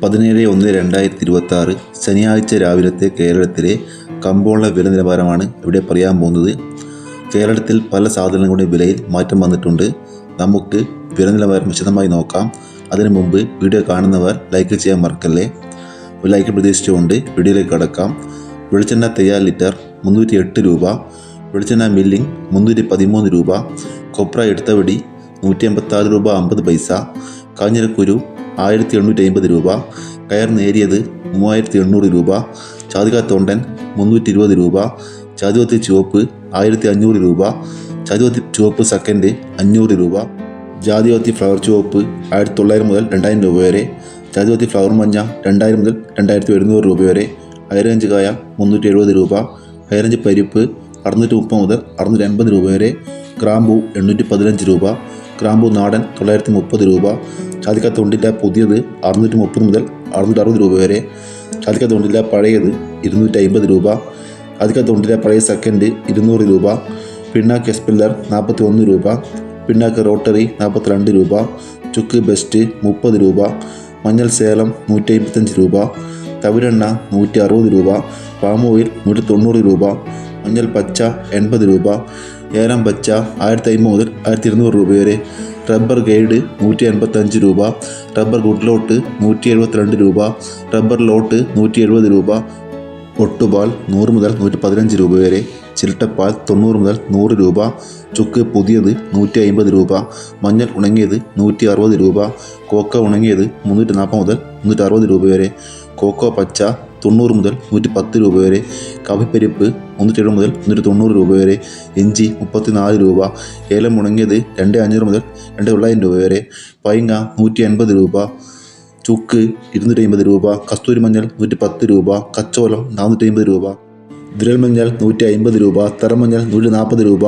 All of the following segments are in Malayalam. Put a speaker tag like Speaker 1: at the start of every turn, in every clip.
Speaker 1: 17/1/2026 ശനിയാഴ്ച രാവിലത്തെ കേരളത്തിലെ കമ്പോള വില നിലവാരമാണ് ഇവിടെ പറയാൻ പോകുന്നത്. കേരളത്തിൽ പല സാധനങ്ങളുടെ വിലയിൽ മാറ്റം വന്നിട്ടുണ്ട്. നമുക്ക് വില നിലവാരം വിശദമായി നോക്കാം. അതിനു മുമ്പ് വീഡിയോ കാണുന്നവർ ലൈക്ക് ചെയ്യാൻ മറക്കല്ലേ. ഒരു ലൈക്ക് പ്രതീക്ഷിച്ചുകൊണ്ട് വീഡിയോയിലേക്ക് കടക്കാം. വെളിച്ചെണ്ണ തയ്യാർ ലിറ്റർ 308 രൂപ, വെളിച്ചെണ്ണ മില്ലിംഗ് 313 രൂപ, കൊപ്ര എടുത്തവടി 186 രൂപ 50 പൈസ, കാഞ്ഞിരക്കുരു 1850 രൂപ, കയർ നേരിയത് 3800 രൂപ, ചാതിക തൊണ്ടൻ 320 രൂപ, ചാതിവത്തി ചുവപ്പ് 1500 രൂപ, ചാതിവത്തി ചുവപ്പ് സെക്കൻഡ് 500 രൂപ, ജാതിവത്തി ഫ്ലവർ ചുവപ്പ് 1900 മുതൽ 2000 രൂപ വരെ, ജാതിവത്തി ഫ്ലവർ മഞ്ഞ 2000 മുതൽ 2100 രൂപ വരെ, ഹൈറേഞ്ച് കായ 370 രൂപ, ഹൈറേഞ്ച് പരിപ്പ് 630 മുതൽ 680 രൂപ വരെ, ഗ്രാമ്പൂ 815 രൂപ, ഗ്രാമ്പൂ നാടൻ 930 രൂപ, ചാതിക്ക തൊണ്ടില്ല പുതിയത് 630 മുതൽ 660 രൂപ വരെ, ചാതിക്ക തൊണ്ടില്ല പഴയത് 250 രൂപ, ചാതിക്ക തൊണ്ടില്ല പഴയ സെക്കൻഡ് 200 രൂപ, പിണ്ണാക്ക് എസ്പെല്ലർ 41 രൂപ, പിണ്ണാക്ക് റോട്ടറി 42 രൂപ, ചുക്ക് ബെസ്റ്റ് 30 രൂപ, മഞ്ഞൾ സേലം 155 രൂപ, തവിരെണ്ണ 160 രൂപ, പാം ഓയിൽ 190 രൂപ, മഞ്ഞൾ പച്ച 80 രൂപ, ഏലം പച്ച 1500 മുതൽ 1200 രൂപ വരെ, റബ്ബർ ഗൈഡ് 185 രൂപ, റബ്ബർ ഗുഡ് ലോട്ട് 172 രൂപ, റബ്ബർ ലോട്ട് 170 രൂപ, ഒട്ടുപാൽ 100 മുതൽ 115 രൂപ വരെ, ചിരട്ടപ്പാൽ 90 മുതൽ 100 രൂപ, ചുക്ക് പുതിയത് 150 രൂപ, മഞ്ഞൾ ഉണങ്ങിയത് 160 രൂപ, കോക്ക ഉണങ്ങിയത് 340 മുതൽ 360 രൂപ വരെ, കോക്കോ പച്ച 90 മുതൽ 110 രൂപ വരെ, കാപ്പിപ്പരിപ്പ് 170 മുതൽ 190 രൂപ വരെ, ഇഞ്ചി 34 രൂപ, ഏലം ഉണങ്ങിയത് 2500 മുതൽ 2900 രൂപ വരെ, പൈങ്ങ 180 രൂപ, ചുക്ക് 250 രൂപ, കസ്തൂരി മഞ്ഞൾ 110 രൂപ, കച്ചോലം 450 രൂപ, വിരൽ മഞ്ഞൾ 150 രൂപ, തറമഞ്ഞൾ 140 രൂപ,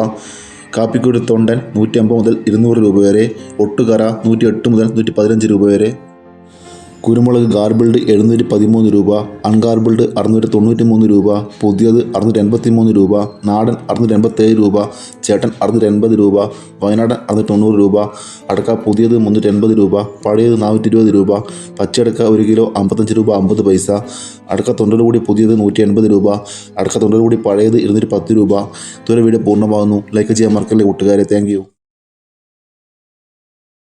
Speaker 1: കാപ്പിക്കുരു തൊണ്ടൻ 150 മുതൽ 200 രൂപ വരെ, ഒട്ടുകറ 108 മുതൽ 115 രൂപ വരെ, കുരുമുളക് ഗാർബിൾഡ് 713 രൂപ, അൺഗാർബിൾഡ് 693 രൂപ, പുതിയത് 683 രൂപ, നാടൻ 687 രൂപ, ചേട്ടൻ 680 രൂപ, വയനാടൻ 690 രൂപ, അടക്ക പുതിയത് 380 രൂപ, പഴയത് 420 രൂപ, പച്ചയടക്ക 1 കിലോ 55 രൂപ 50 പൈസ, അടക്ക തൊണ്ടോടുകൂടി പുതിയത് 180 രൂപ, അടക്ക തൊണ്ടോടുകൂടി പഴയത് 210 രൂപ. ഇതുവരെ വീഡിയോ പൂർണ്ണമാകുന്നു. ലൈക്ക് ചെയ്യാൻ മറക്കല്ലേ കൂട്ടുകാരെ. Thank you.